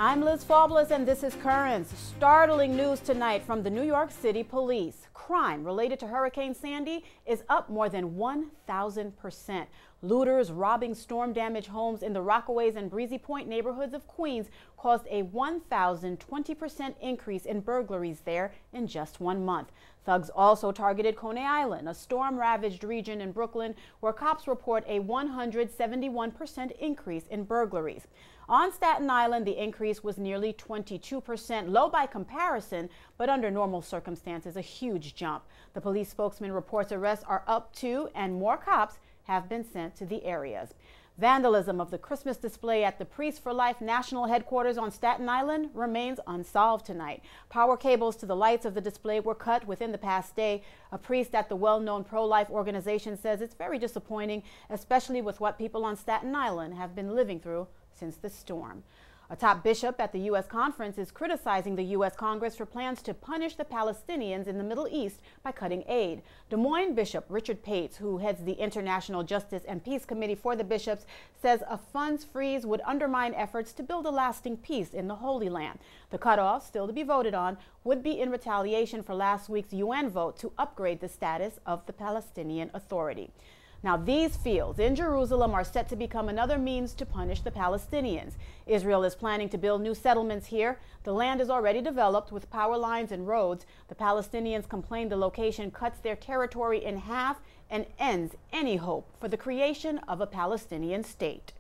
I'm Liz Faublas, and this is Currents. Startling news tonight from the New York City Police. Crime related to Hurricane Sandy is up more than 1,000%. Looters robbing storm-damaged homes in the Rockaways and Breezy Point neighborhoods of Queens caused a 1,020% increase in burglaries there in just 1 month. Thugs also targeted Coney Island, a storm-ravaged region in Brooklyn, where cops report a 171% increase in burglaries. On Staten Island, the increase was nearly 22%, low by comparison, but under normal circumstances, a huge jump. The police spokesman reports arrests are up too, and more cops have been sent to the areas. Vandalism of the Christmas display at the Priests for Life National Headquarters on Staten Island remains unsolved tonight. Power cables to the lights of the display were cut within the past day. A priest at the well-known pro-life organization says it's very disappointing, especially with what people on Staten Island have been living through since the storm. A top bishop at the U.S. conference is criticizing the U.S. Congress for plans to punish the Palestinians in the Middle East by cutting aid. Des Moines Bishop Richard Pates, who heads the International Justice and Peace Committee for the bishops, says a funds freeze would undermine efforts to build a lasting peace in the Holy Land. The cutoff, still to be voted on, would be in retaliation for last week's UN vote to upgrade the status of the Palestinian Authority. Now, these fields in Jerusalem are set to become another means to punish the Palestinians. Israel is planning to build new settlements here. The land is already developed with power lines and roads. The Palestinians complain the location cuts their territory in half and ends any hope for the creation of a Palestinian state.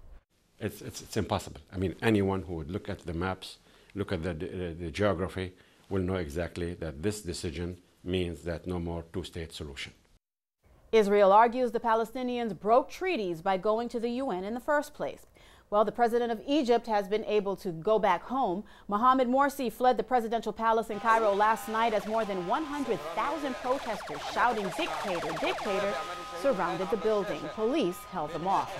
It's impossible. I mean, anyone who would look at the maps, look at the geography, will know exactly that this decision means that no more two-state solution. Israel argues the Palestinians broke treaties by going to the UN in the first place. Well, the president of Egypt has been able to go back home. Mohamed Morsi fled the presidential palace in Cairo last night as more than 100,000 protesters shouting "Dictator, dictator" surrounded the building. Police held them off.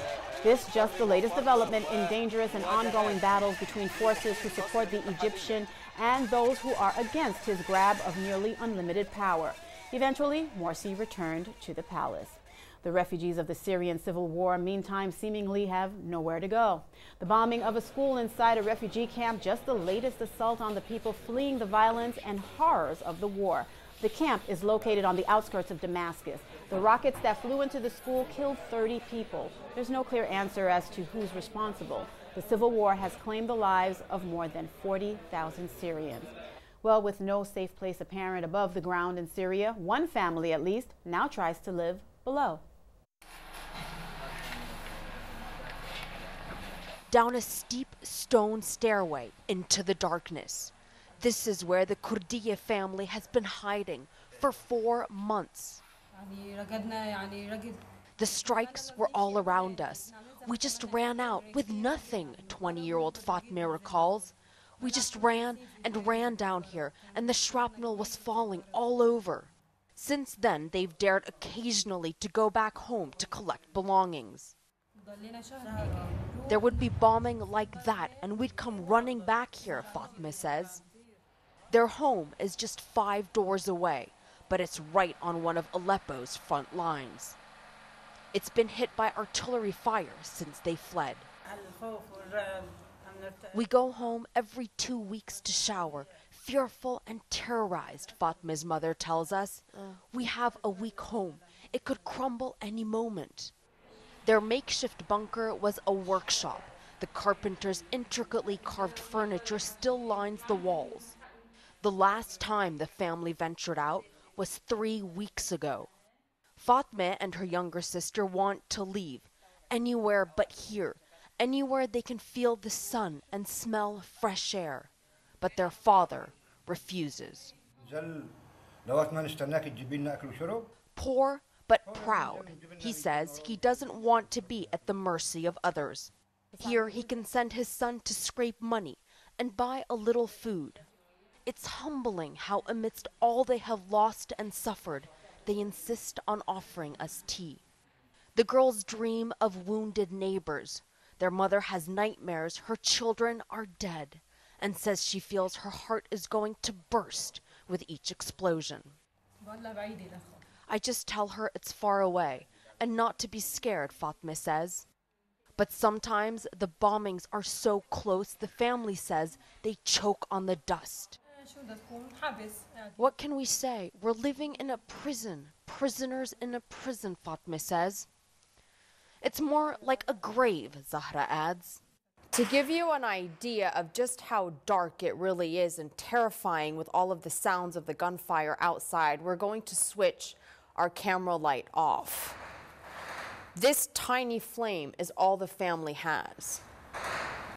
This just the latest development in dangerous and ongoing battles between forces who support the Egyptian and those who are against his grab of nearly unlimited power. Eventually, Morsi returned to the palace. The refugees of the Syrian civil war, meantime, seemingly have nowhere to go. The bombing of a school inside a refugee camp, just the latest assault on the people fleeing the violence and horrors of the war. The camp is located on the outskirts of Damascus. The rockets that flew into the school killed 30 people. There's no clear answer as to who's responsible. The civil war has claimed the lives of more than 40,000 Syrians. Well, with no safe place apparent above the ground in Syria, one family at least now tries to live below. Down a steep stone stairway into the darkness. This is where the Kurdiye family has been hiding for 4 months. The strikes were all around us. We just ran out with nothing, 20-year-old Fatma recalls. We just ran and ran down here, and the shrapnel was falling all over. Since then, they've dared occasionally to go back home to collect belongings. There would be bombing like that, and we'd come running back here, Fatma says. Their home is just 5 doors away, but it's right on one of Aleppo's front lines. It's been hit by artillery fire since they fled. We go home every 2 weeks to shower, fearful and terrorized, Fatma's mother tells us. We have a weak home. It could crumble any moment. Their makeshift bunker was a workshop. The carpenter's intricately carved furniture still lines the walls. The last time the family ventured out was 3 weeks ago. Fatma and her younger sister want to leave, anywhere but here. Anywhere they can feel the sun and smell fresh air. But their father refuses. Poor but proud, he says he doesn't want to be at the mercy of others. Here he can send his son to scrape money and buy a little food. It's humbling how amidst all they have lost and suffered, they insist on offering us tea. The girls dream of wounded neighbors. Their mother has nightmares her children are dead, and says she feels her heart is going to burst with each explosion. I just tell her it's far away and not to be scared, Fatma says. But sometimes the bombings are so close, the family says they choke on the dust. What can we say? We're living in a prison, prisoners in a prison, Fatma says. It's more like a grave, Zahra adds. To give you an idea of just how dark it really is and terrifying with all of the sounds of the gunfire outside, we're going to switch our camera light off. This tiny flame is all the family has.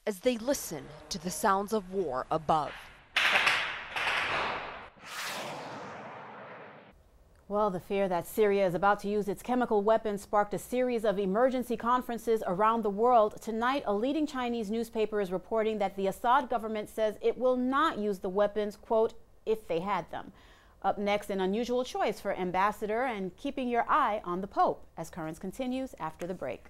As they listen to the sounds of war above. Well, the fear that Syria is about to use its chemical weapons sparked a series of emergency conferences around the world. Tonight, a leading Chinese newspaper is reporting that the Assad government says it will not use the weapons, quote, if they had them. Up next, an unusual choice for ambassador and keeping your eye on the Pope as Currents continues after the break.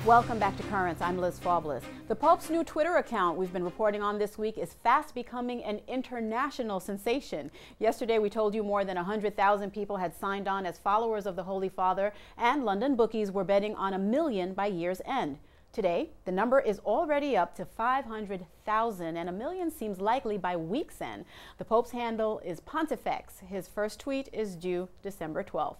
Welcome back to Currents. I'm Liz Faublas. The Pope's new Twitter account we've been reporting on this week is fast becoming an international sensation. Yesterday, we told you more than 100,000 people had signed on as followers of the Holy Father, and London bookies were betting on 1 million by year's end. Today, the number is already up to 500,000, and 1 million seems likely by week's end. The Pope's handle is Pontifex. His first tweet is due December 12th.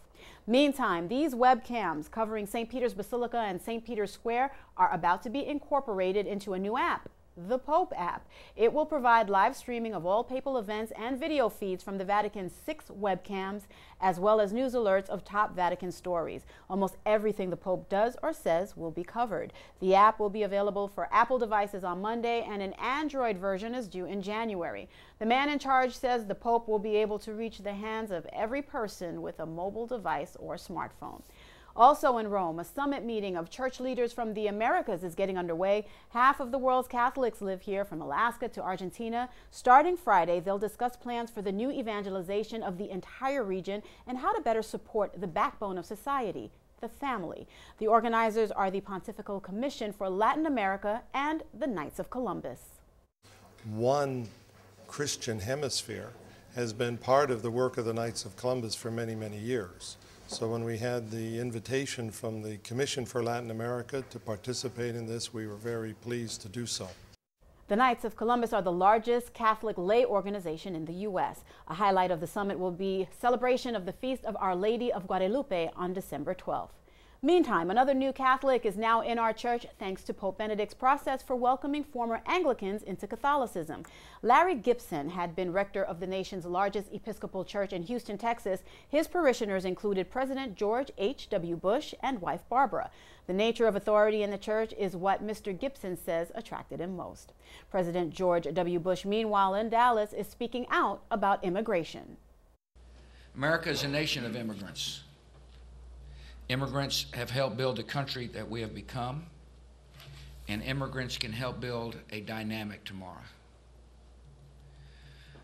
Meantime, these webcams covering St. Peter's Basilica and St. Peter's Square are about to be incorporated into a new app, the Pope app. It will provide live streaming of all papal events and video feeds from the Vatican's 6 webcams, as well as news alerts of top Vatican stories. Almost everything the Pope does or says will be covered. The app will be available for Apple devices on Monday, and an Android version is due in January. The man in charge says the Pope will be able to reach the hands of every person with a mobile device or smartphone. Also in Rome, a summit meeting of church leaders from the Americas is getting underway. Half of the world's Catholics live here, from Alaska to Argentina. Starting Friday, they'll discuss plans for the new evangelization of the entire region and how to better support the backbone of society, the family. The organizers are the Pontifical Commission for Latin America and the Knights of Columbus. One Christian hemisphere has been part of the work of the Knights of Columbus for many, many years. So when we had the invitation from the Commission for Latin America to participate in this, we were very pleased to do so. The Knights of Columbus are the largest Catholic lay organization in the U.S. A highlight of the summit will be celebration of the Feast of Our Lady of Guadalupe on December 12th. Meantime, another new Catholic is now in our church thanks to Pope Benedict's process for welcoming former Anglicans into Catholicism. Larry Gibson had been rector of the nation's largest Episcopal church in Houston, Texas. His parishioners included President George H.W. Bush and wife Barbara. The nature of authority in the church is what Mr. Gibson says attracted him most. President George W. Bush, meanwhile, in Dallas, is speaking out about immigration. America is a nation of immigrants. Immigrants have helped build the country that we have become, and immigrants can help build a dynamic tomorrow.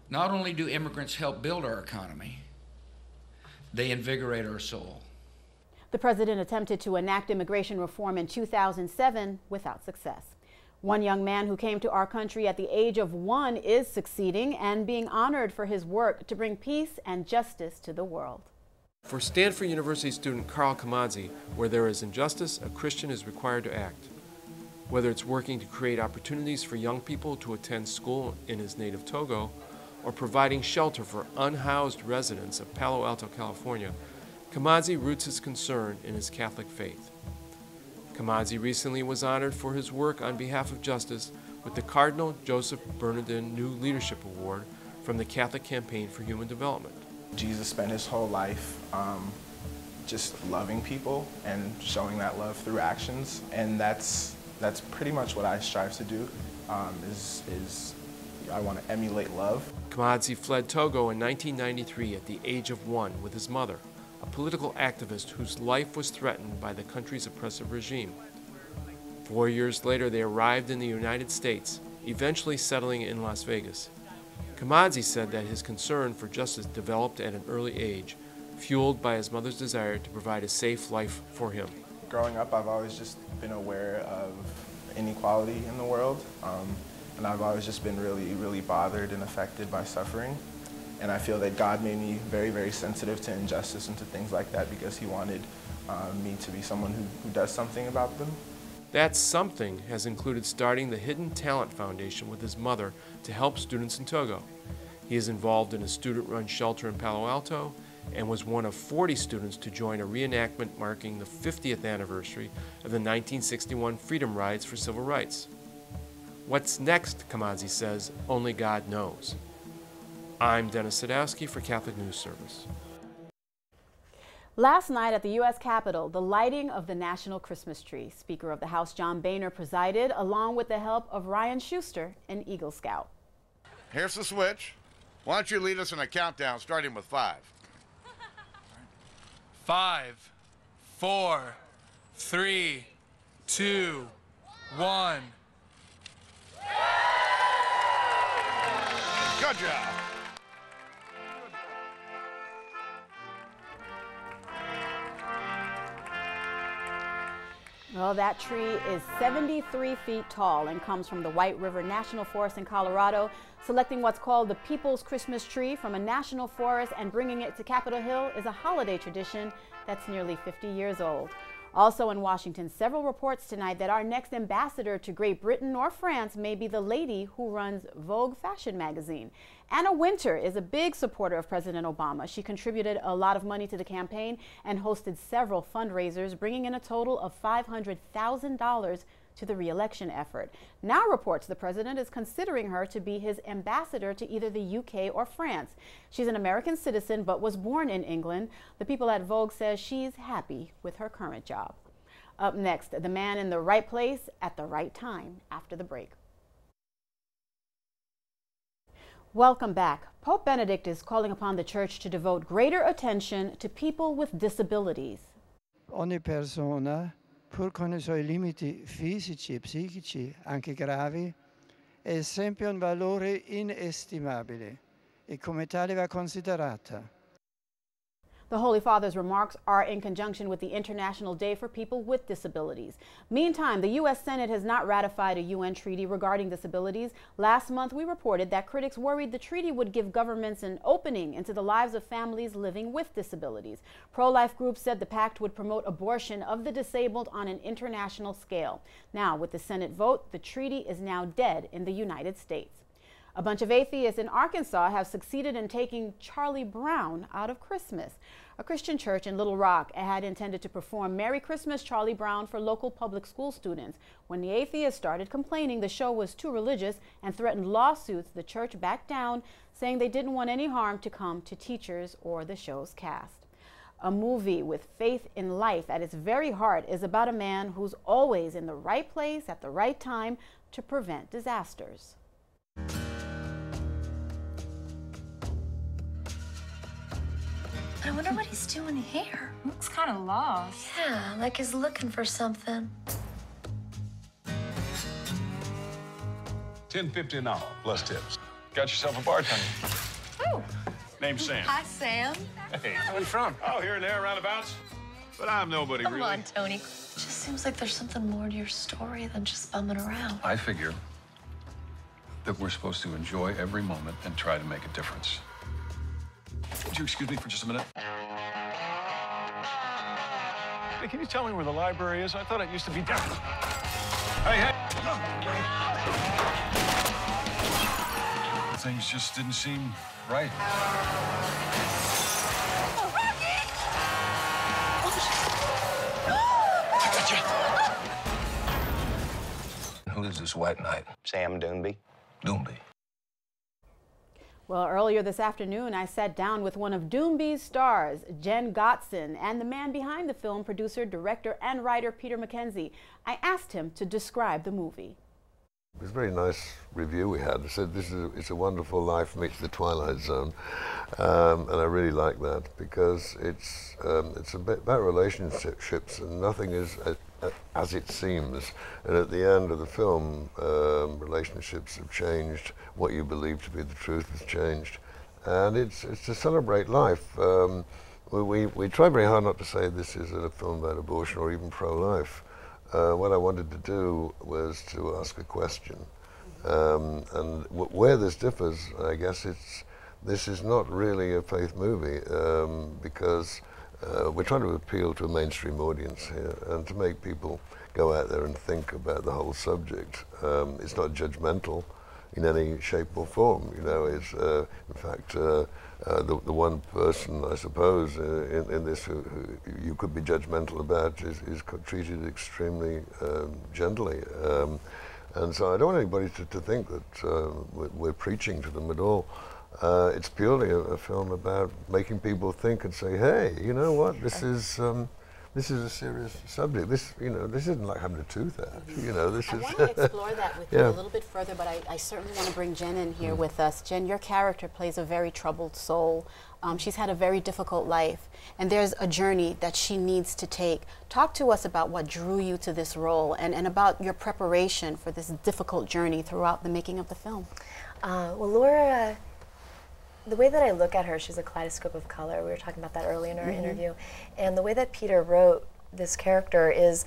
Not only do immigrants help build our economy, they invigorate our soul. The president attempted to enact immigration reform in 2007 without success. One young man who came to our country at the age of 1 is succeeding and being honored for his work to bring peace and justice to the world. For Stanford University student Carl Kamadzi, where there is injustice, a Christian is required to act. Whether it's working to create opportunities for young people to attend school in his native Togo, or providing shelter for unhoused residents of Palo Alto, California, Kamadzi roots his concern in his Catholic faith. Kamadzi recently was honored for his work on behalf of justice with the Cardinal Joseph Bernardin New Leadership Award from the Catholic Campaign for Human Development. Jesus spent his whole life just loving people and showing that love through actions, and that's pretty much what I strive to do. I want to emulate love. Kamadzi fled Togo in 1993 at the age of 1 with his mother, a political activist whose life was threatened by the country's oppressive regime. 4 years later, they arrived in the United States, eventually settling in Las Vegas. Kamadzi said that his concern for justice developed at an early age, fueled by his mother's desire to provide a safe life for him. Growing up, I've always just been aware of inequality in the world, and I've always just been really, really bothered and affected by suffering. And I feel that God made me very, very sensitive to injustice and to things like that because he wanted me to be someone who does something about them. That something has included starting the Hidden Talent Foundation with his mother to help students in Togo. He is involved in a student-run shelter in Palo Alto and was one of 40 students to join a reenactment marking the 50th anniversary of the 1961 Freedom Rides for Civil Rights. What's next, Kamadzi says, only God knows. I'm Dennis Sadowski for Catholic News Service. Last night at the U.S. Capitol, the lighting of the National Christmas Tree. Speaker of the House John Boehner presided, along with the help of Ryan Schuster, an Eagle Scout. Here's the switch. Why don't you lead us in a countdown starting with 5? 5, 4, 3, 2, 1. Good job. Well, that tree is 73 feet tall and comes from the White River National Forest in Colorado. Selecting what's called the People's Christmas Tree from a national forest and bringing it to Capitol Hill is a holiday tradition that's nearly 50 years old. Also in Washington, several reports tonight that our next ambassador to Great Britain or France may be the lady who runs Vogue fashion magazine. Anna Wintour is a big supporter of President Obama. She contributed a lot of money to the campaign and hosted several fundraisers, bringing in a total of $500,000 to the re-election effort. Now reports the president is considering her to be his ambassador to either the UK or France. She's an American citizen but was born in England. The people at Vogue says she's happy with her current job. Up next, the man in the right place at the right time after the break. Welcome back. Pope Benedict is calling upon the church to devote greater attention to people with disabilities. Ogni persona, pur con I suoi limiti fisici e psichici, anche gravi, è sempre un valore inestimabile e come tale va considerata. The Holy Father's remarks are in conjunction with the International Day for People with Disabilities. Meantime, the U.S. Senate has not ratified a UN treaty regarding disabilities. Last month, we reported that critics worried the treaty would give governments an opening into the lives of families living with disabilities. Pro-life groups said the pact would promote abortion of the disabled on an international scale. Now, with the Senate vote, the treaty is now dead in the United States. A bunch of atheists in Arkansas have succeeded in taking Charlie Brown out of Christmas. A Christian church in Little Rock had intended to perform Merry Christmas, Charlie Brown for local public school students. When the atheists started complaining the show was too religious and threatened lawsuits, the church backed down, saying they didn't want any harm to come to teachers or the show's cast. A movie with faith in life at its very heart is about a man who's always in the right place at the right time to prevent disasters. I wonder what he's doing here. Looks kind of lost. Yeah, like he's looking for something. $10.50 an hour plus tips. Got yourself a bartender. Oh. Name's Sam. Hi, Sam. Hey, where you from? Oh, here and there, roundabouts. But I'm nobody, Come really. on, Tony. It just seems like there's something more to your story than just bumming around. I figure that we're supposed to enjoy every moment and try to make a difference. Would you excuse me for just a minute? Hey, can you tell me where the library is? I thought it used to be down. Hey, hey! Things just didn't seem right. Oh, Rocky! I gotcha. Who is this white knight? Sam Doonby. Doonby. Well, earlier this afternoon, I sat down with one of Doonby's stars, Jen Gotzon, and the man behind the film, producer, director, and writer Peter Mackenzie. I asked him to describe the movie. It was a very nice review we had. It said, it's a wonderful life meets the Twilight Zone. And I really like that because it's about relationships and nothing is as it seems. And at the end of the film, relationships have changed. What you believe to be the truth has changed. And it's to celebrate life. We try very hard not to say this is a film about abortion or even pro-life. What I wanted to do was to ask a question. And where this differs, I guess it's this is not really a faith movie because we're trying to appeal to a mainstream audience here and to make people go out there and think about the whole subject. It's not judgmental in any shape or form. You know, it's in fact the one person, I suppose, in this who you could be judgmental about is treated extremely gently. And so I don't want anybody to think that we're preaching to them at all. It's purely a film about making people think and say, hey, you know what, this is a serious subject. This, you know, this isn't like having a tooth out. You know, this I is. want to explore that with you a little bit further, but I certainly want to bring Jen in here with us. Jen, your character plays a very troubled soul. She's had a very difficult life, and there's a journey that she needs to take. Talk to us about what drew you to this role and about your preparation for this difficult journey throughout the making of the film. Well, Laura, the way that I look at her, she's a kaleidoscope of color. We were talking about that earlier in our interview. And the way that Peter wrote this character is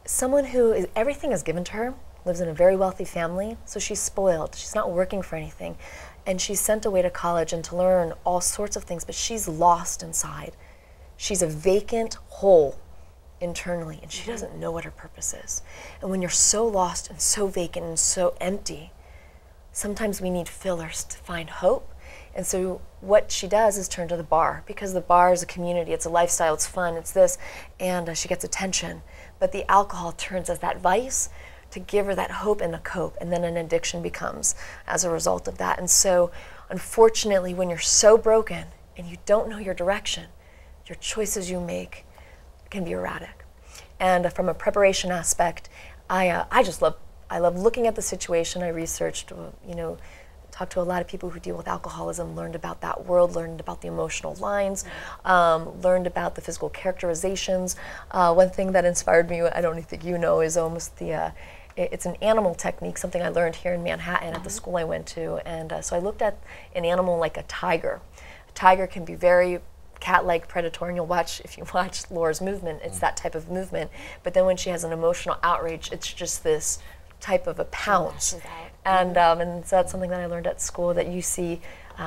someone who everything is given to her, lives in a very wealthy family, so she's spoiled. She's not working for anything. And she's sent away to college and to learn all sorts of things, but she's lost inside. She's a vacant hole internally, and she doesn't know what her purpose is. And when you're so lost and so vacant and so empty, sometimes we need fillers to find hope. And so what she does is turn to the bar, because the bar is a community, it's a lifestyle, it's fun, it's this, and she gets attention. But the alcohol turns as that vice to give her that hope and a cope, and then an addiction becomes as a result of that. And so unfortunately, when you're so broken and you don't know your direction, your choices you make can be erratic. And from a preparation aspect, I love looking at the situation. I researched, you know, talked to a lot of people who deal with alcoholism, learned about that world, learned about the emotional lines, learned about the physical characterizations. One thing that inspired me, I don't think you know, is almost it's an animal technique, something I learned here in Manhattan at the school I went to. And so I looked at an animal like a tiger. A tiger can be very cat-like predatory, and you'll watch, if you watch Laura's movement, it's that type of movement. But then when she has an emotional outrage, it's just this type of a pounce. And so that's something that I learned at school that you see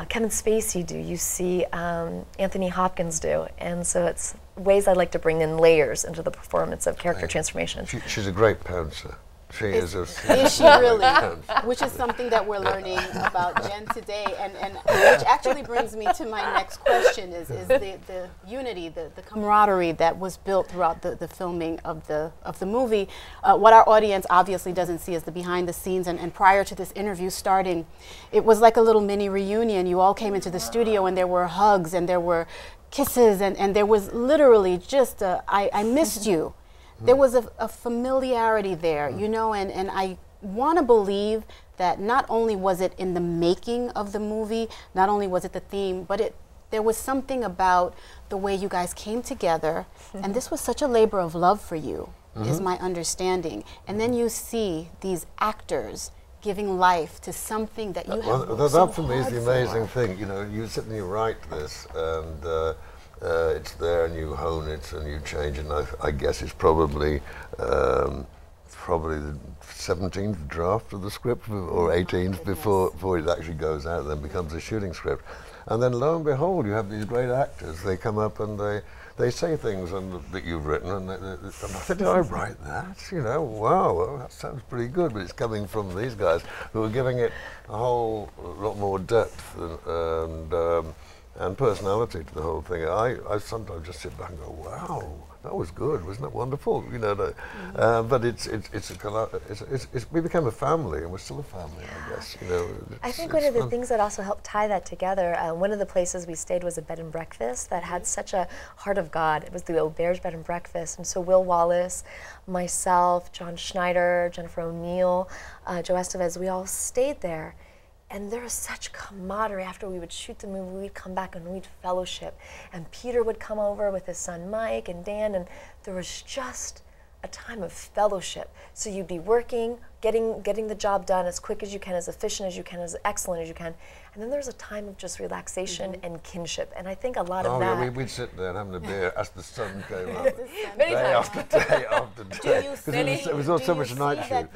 Kevin Spacey do, you see Anthony Hopkins do. And so it's ways I like to bring in layers into the performance of character transformation. She's a great pouncer. She is she really? Which is something that we're learning about Jen today, and which actually brings me to my next question: is the unity, the camaraderie that was built throughout the filming of the movie. What our audience obviously doesn't see is the behind the scenes. And prior to this interview starting, it was like a little mini reunion. You all came into the studio, and there were hugs, and there were kisses, and there was literally just I missed you. There was a familiarity there, you know, and I want to believe that not only was it in the making of the movie, not only was it the theme, but there was something about the way you guys came together, and this was such a labor of love for you, is my understanding. And then you see these actors giving life to something that you have worked so that for me is the amazing thing. You know, you sit and you write this, and it's there, and you hone it, and you change it. And I guess it's probably the 17th draft of the script, or 18th before it actually goes out, then becomes a shooting script. And then lo and behold, you have these great actors. They come up and they say things that you've written, and I said, did I write that? You know, wow, well, that sounds pretty good. But it's coming from these guys who are giving it a whole lot more depth and personality to the whole thing. I sometimes just sit back and go, wow, that was good, wasn't that wonderful? You know, but we became a family, and we're still a family, I guess. You know, I think one of the things that also helped tie that together, one of the places we stayed was a bed and breakfast that had such a heart of God. It was the Auberge Bed and Breakfast, and so Will Wallace, myself, John Schneider, Jennifer O'Neill, Joe Estevez, we all stayed there. And there was such camaraderie. After we would shoot the movie, we'd come back and we'd fellowship. And Peter would come over with his son Mike and Dan, and there was just a time of fellowship. So you'd be working, getting the job done as quick as you can, as efficient as you can, as excellent as you can. And then there's a time of just relaxation and kinship. And I think a lot of that... Oh, yeah, we'd sit there having a beer as the sun came up. Day after day after day. It was all so much night shoot.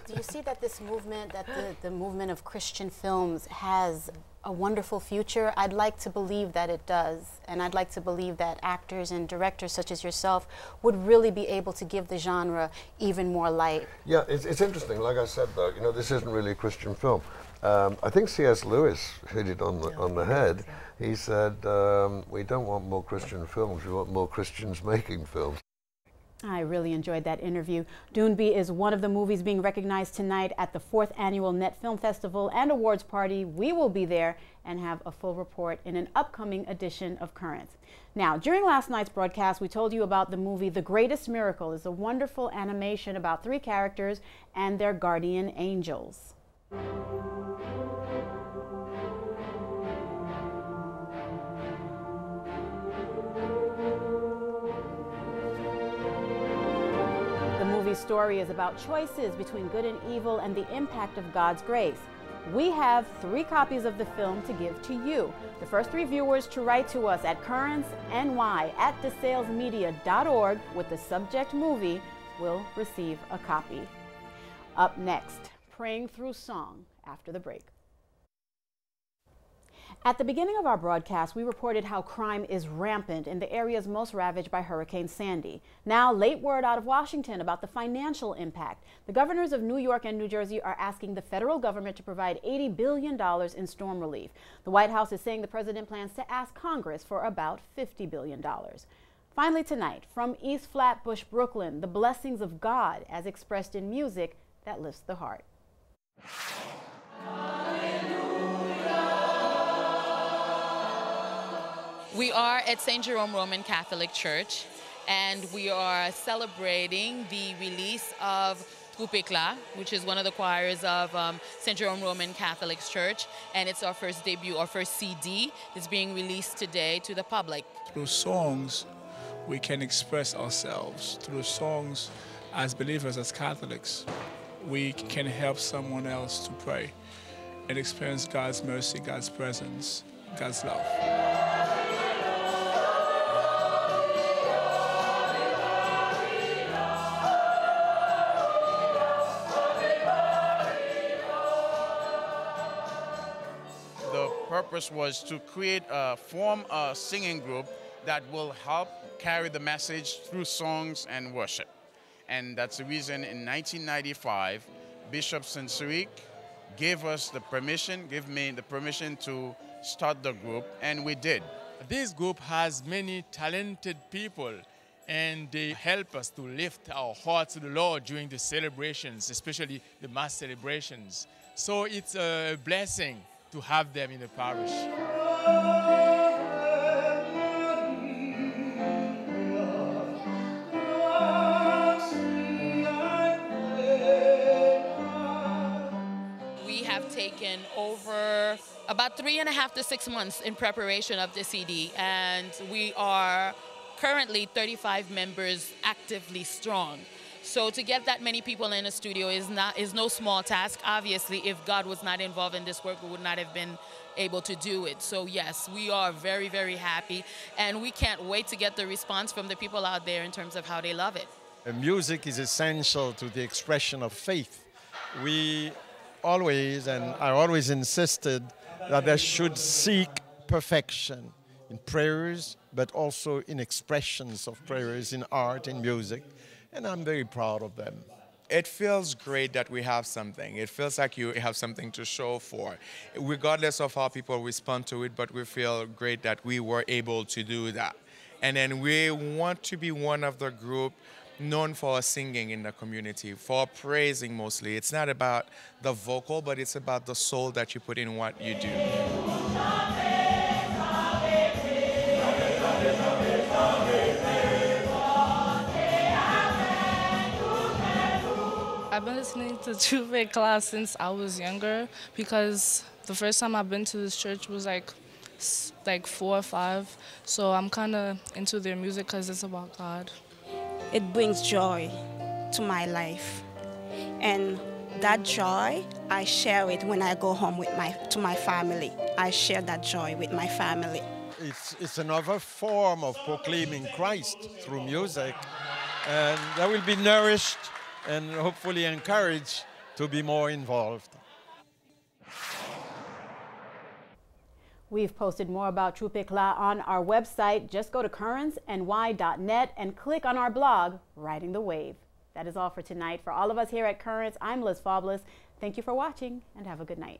Do you see that this movement, that the movement of Christian films has a wonderful future? I'd like to believe that it does, and I'd like to believe that actors and directors such as yourself would really be able to give the genre even more light. Yeah, it's interesting. Like I said, though, you know, this isn't really a Christian film. I think C.S. Lewis hit it on the head. He said, we don't want more Christian films, we want more Christians making films. I really enjoyed that interview. Doonby is one of the movies being recognized tonight at the 4th Annual Net Film Festival and Awards Party. We will be there and have a full report in an upcoming edition of Currents. Now, during last night's broadcast, we told you about the movie The Greatest Miracle. It's a wonderful animation about 3 characters and their guardian angels. The story is about choices between good and evil and the impact of God's grace. We have 3 copies of the film to give to you. The first 3 viewers to write to us at currentsny@desalesmedia.org with the subject movie will receive a copy. Up next, Praying Through Song after the break. At the beginning of our broadcast, we reported how crime is rampant in the areas most ravaged by Hurricane Sandy. Now, late word out of Washington about the financial impact. The governors of New York and New Jersey are asking the federal government to provide $80 billion in storm relief. The White House is saying the president plans to ask Congress for about $50 billion. Finally tonight, from East Flatbush, Brooklyn, the blessings of God as expressed in music that lifts the heart. We are at St. Jerome Roman Catholic Church, and we are celebrating the release of Troupéclat, which is one of the choirs of St. Jerome Roman Catholic Church, and it's our first debut, our first CD. It's being released today to the public. Through songs, we can express ourselves. Through songs, as believers, as Catholics, we can help someone else to pray and experience God's mercy, God's presence, God's love. Purpose was to form a singing group that will help carry the message through songs and worship. And that's the reason in 1995, Bishop Saint-Cyric gave me the permission to start the group, and we did. This group has many talented people, and they help us to lift our hearts to the Lord during the celebrations, especially the Mass celebrations. So it's a blessing to have them in the parish. We have taken over about 3.5 to 6 months in preparation of the CD, and we are currently 35 members actively strong. So to get that many people in a studio is no small task. Obviously, if God was not involved in this work, we would not have been able to do it. So yes, we are very, very happy, and we can't wait to get the response from the people out there in terms of how they love it. Music is essential to the expression of faith. We always, and I always insisted that they should seek perfection in prayers, but also in expressions of prayers, in art, in music. And I'm very proud of them. It feels great that we have something. It feels like you have something to show for, regardless of how people respond to it, but we feel great that we were able to do that. And then we want to be one of the group known for our singing in the community, for praising mostly. It's not about the vocal, but it's about the soul that you put in what you do. I've been listening to Troupéclat since I was younger, because the first time I've been to this church was like 4 or 5. So I'm kind of into their music because it's about God. It brings joy to my life, and that joy, I share it when I go home to my family. I share that joy with my family. It's another form of proclaiming Christ through music, and they will be nourished and hopefully encouraged to be more involved. We've posted more about Troupe Éclat on our website. Just go to currentsny.net and click on our blog, Riding the Wave. That is all for tonight. For all of us here at Currents, I'm Liz Faublas. Thank you for watching and have a good night.